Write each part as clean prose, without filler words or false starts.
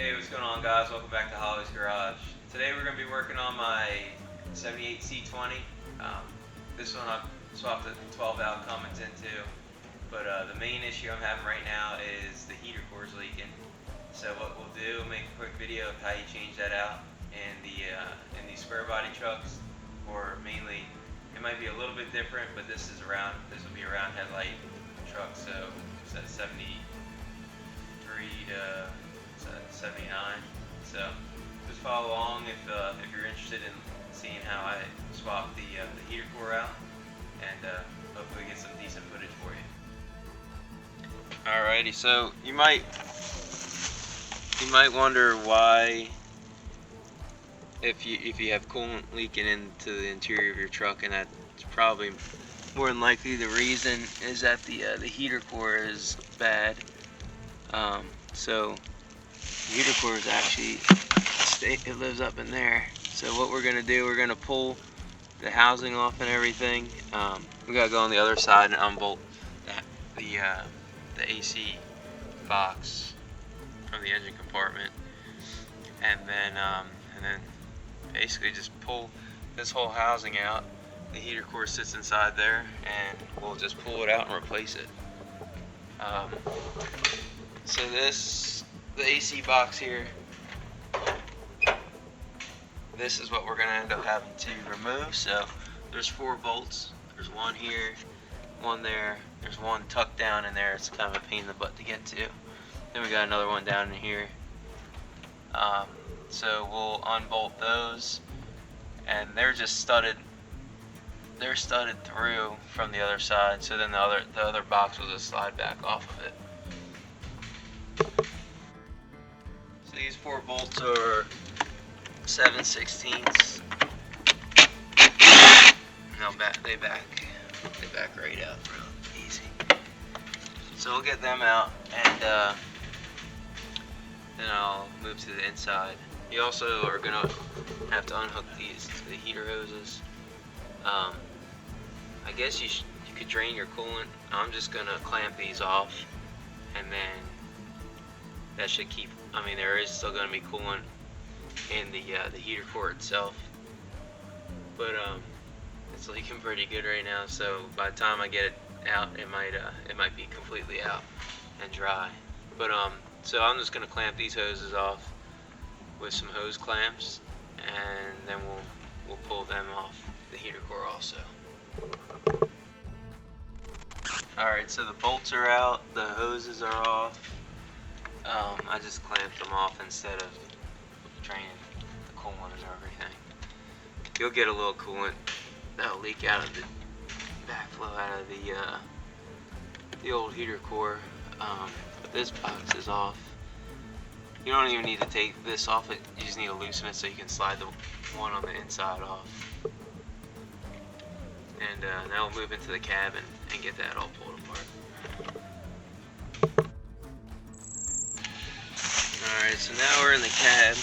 Hey, what's going on, guys? Welcome back to Holly's Garage. Today we're going to be working on my 78 C20. This one I've swapped the 12 valve Cummins into, but the main issue I'm having right now is the heater core is leaking. So what we'll do, make a quick video of how you change that out in these square body trucks, or mainly it might be a little bit different, but this will be a round headlight truck, so it's at 73 to 79. So just follow along if you're interested in seeing how I swap the heater core out, and hopefully get some decent footage for you. Alrighty, so you might wonder why, if you have coolant leaking into the interior of your truck, and that's probably more than likely the reason is that the heater core is bad. So the heater core is actually, it lives up in there. So what we're gonna do, we're gonna pull the housing off and everything. We gotta go on the other side and unbolt the AC box from the engine compartment, and then basically just pull this whole housing out. The heater core sits inside there, and we'll just pull it out and replace it. So the AC box here, this is what we're going to end up having to remove. So there's 4 bolts. There's one here, one there, there's one tucked down in there. It's kind of a pain in the butt to get to. Then we got another one down in here. So we'll unbolt those, and they're just studded. They're studded through from the other side. So then the other box will just slide back off of it. So these 4 bolts are 7/16. Now they back right out real easy. So we'll get them out, and then I'll move to the inside. You also are gonna have to unhook the heater hoses. I guess you could drain your coolant. I'm just gonna clamp these off, and then that should keep. I mean, there is still gonna be coolant in the heater core itself, but it's leaking pretty good right now. So by the time I get it out, it might be completely out and dry. But so I'm just gonna clamp these hoses off with some hose clamps, and then we'll pull them off the heater core also. Alright, so the bolts are out, the hoses are off. I just clamped them off instead of draining the coolant and everything. You'll get a little coolant that'll leak out of the backflow out of the old heater core. But this box is off. You don't even need to take this off. You just need to loosen it so you can slide the one on the inside off. And now we'll move into the cabin and get that all pulled apart. Alright, so now we're in the cab.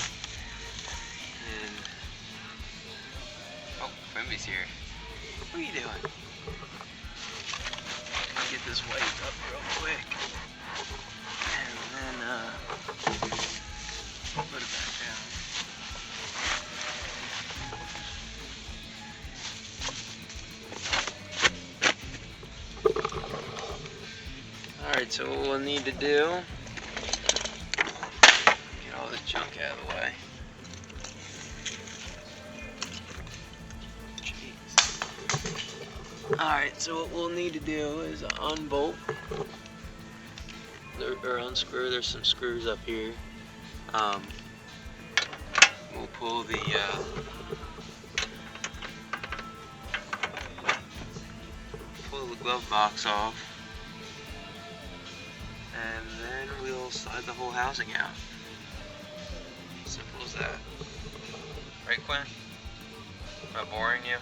And oh, Quimby's here. What are you doing? Get this wiped up real quick. And then put it back down. Alright, so what we'll need to do, get all the junk out of the way. Alright, so what we'll need to do is unbolt, or unscrew. There's some screws up here. We'll pull the glove box off, and then we'll slide the whole housing out. Simple as that. Right, Quinn? Am I boring you?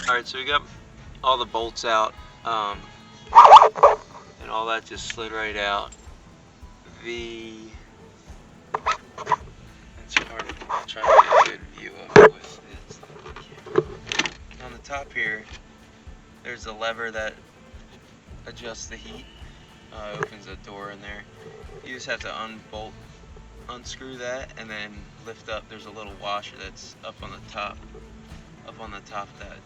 Alright, so we got all the bolts out, and all that just slid right out. It's hard to try to get a good view of it with it. On the top here, there's a lever that adjusts the heat, opens the door in there. You just have to unscrew that, and then lift up. There's a little washer that's up on the top of that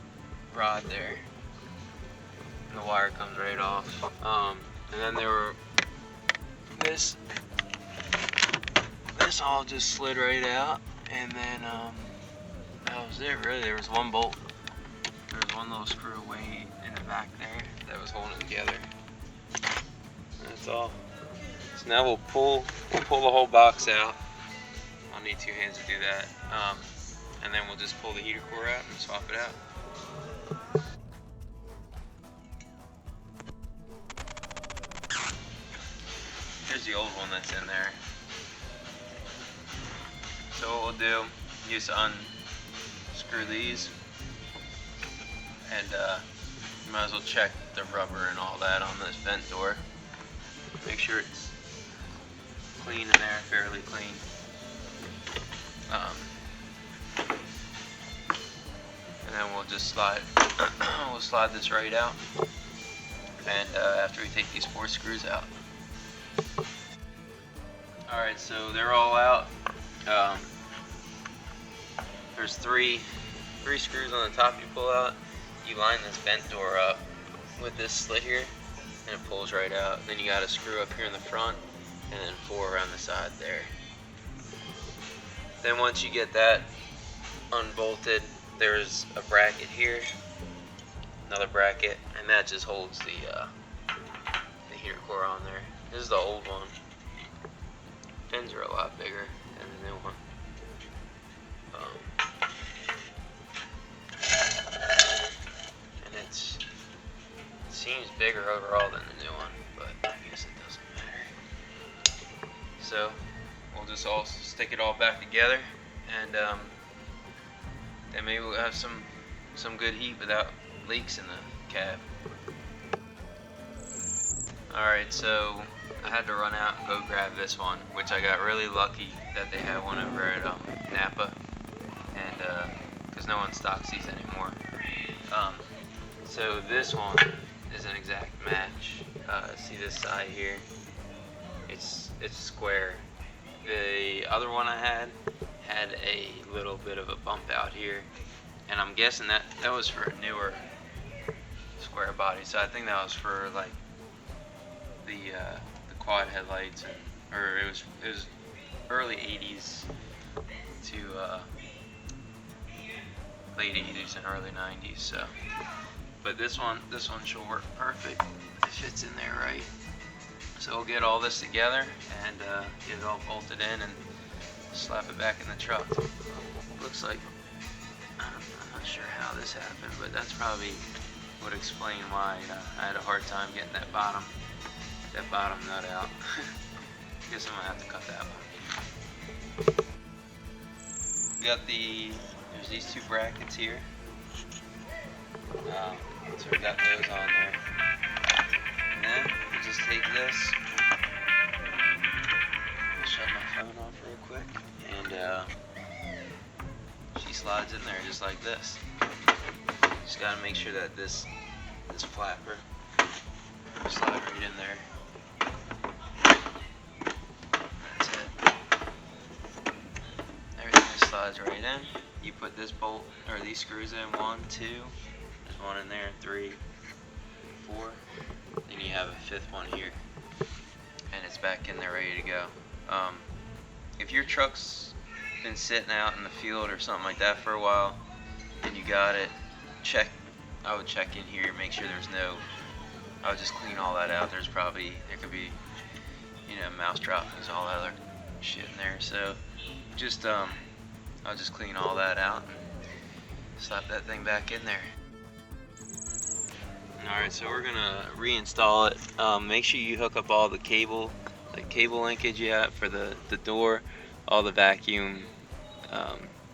rod there, and the wire comes right off. And then there were this all just slid right out, and then that was it really. There was one bolt. There was one little screw way in the back there that was holding it together. That's all. So now we'll pull the whole box out. I'll need 2 hands to do that. And then we'll just pull the heater core out and swap it out. Here's the old one that's in there. So what we'll do, just unscrew these, and you might as well check the rubber and all that on this vent door. Make sure it's clean in there, fairly clean. And then we'll just slide this right out, and after we take these 4 screws out. Alright, so they're all out. There's three screws on the top you pull out. You line this vent door up with this slit here, and it pulls right out. Then you got a screw up here in the front, and then 4 around the side there. Then once you get that unbolted, there's a bracket here, another bracket, and that just holds the heater core on there. This is the old one. Fins are a lot bigger than the new one. And it seems bigger overall than the new one, but I guess it doesn't matter. So we'll just all stick it all back together, and then maybe we'll have some good heat without leaks in the cab. Alright, so I had to run out and go grab this one, which I got really lucky that they had one over at Napa, and because no one stocks these anymore. So this one is an exact match. See this side here? It's square. The other one I had a little bit of a bump out here, and I'm guessing that was for a newer Squarebody. So I think that was for like the quad headlights, or it was early 80s to late 80s and early 90s. So, but this one should work perfect. It fits in there right. So we'll get all this together and get it all bolted in and slap it back in the truck. Looks like, I'm not sure how this happened, but that's probably would explain why I had a hard time getting that bottom nut out. Guess I'm gonna have to cut that one. There's these 2 brackets here. So we got those on there. And then we just take this, shut my phone off real quick, and she slides in there just like this. Just gotta make sure that this flapper slide right in there. That's it. Everything just slides right in. You put this bolt or these screws in, 1, 2. There's one in there, 3, 4. Then you have a 5th one here, and it's back in there ready to go. If your truck's been sitting out in the field or something like that for a while, and you got it, I would check in here, make sure there's I would just clean all that out. There could be, mouse droppings, all that other shit in there. So just I'll just clean all that out and slap that thing back in there. Alright, so we're gonna reinstall it. Make sure you hook up all the cable linkage you have for the door, all the vacuum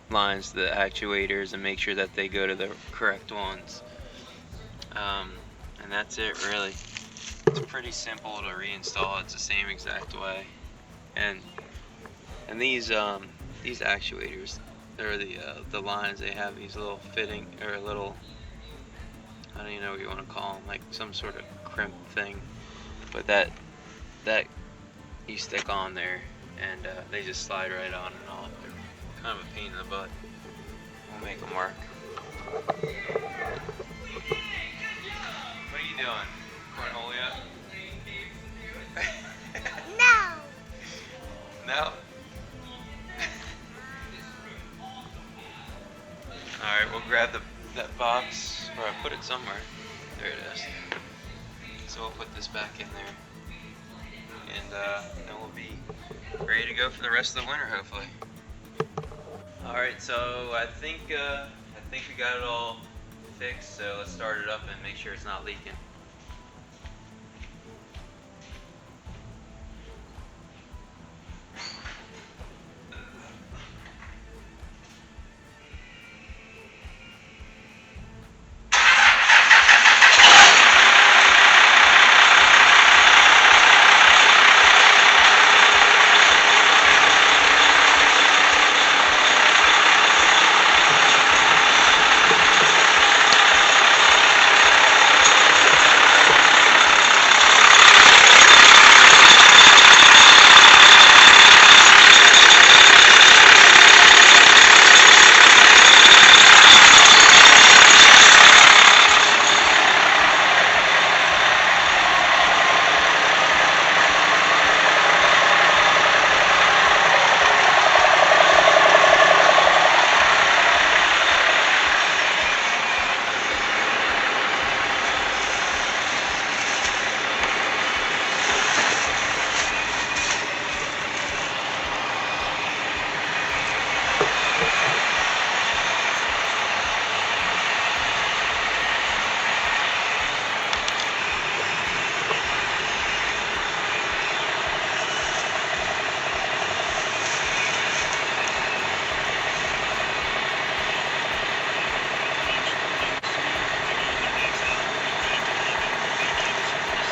lines, the actuators, and make sure that they go to the correct ones. And that's it really. It's pretty simple to reinstall. It's the same exact way. And these actuators, they're the lines. They have these little fitting, or little, I don't even know what you want to call them, like some sort of crimp thing. But that that you stick on there, and they just slide right on and off. They're kind of a pain in the butt. We'll make them work. What are you doing? Cornhole yet? No. No? Alright, we'll grab that box, or I put it somewhere. There it is. So we'll put this back in there. And then we'll be ready to go for the rest of the winter, hopefully. Alright, so I think we got it all fixed, so let's start it up and make sure it's not leaking.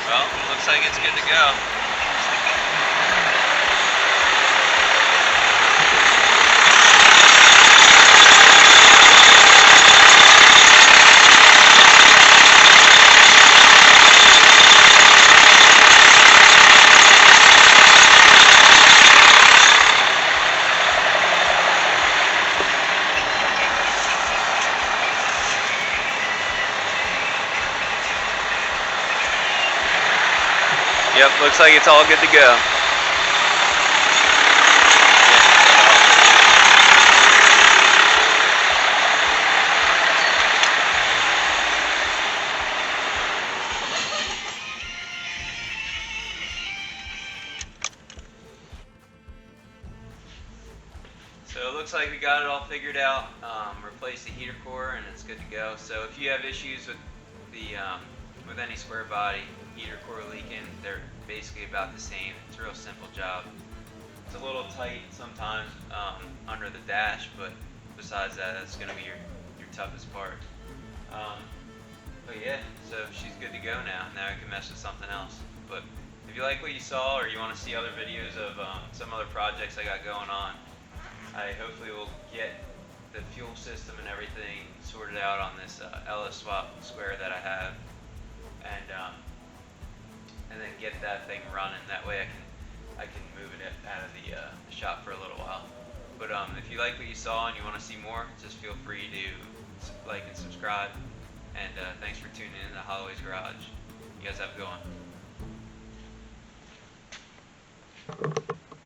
Well, looks like it's good to go. Yep, looks like it's all good to go. So it looks like we got it all figured out. Replaced the heater core and it's good to go. So if you have issues with the with any Squarebody heater core leaking, they're basically about the same. It's a real simple job. It's a little tight sometimes under the dash, but besides that, that's going to be your toughest part. But yeah, so she's good to go now. Now I can mess with something else. But if you like what you saw, or you want to see other videos of some other projects I got going on, I hopefully will get the fuel system and everything sorted out on this LS swap square that I have, and then get that thing running. That way I can move it out of the shop for a little while. But if you like what you saw and you want to see more, just feel free to like and subscribe. And thanks for tuning in to Holloway's Garage. You guys have a good one.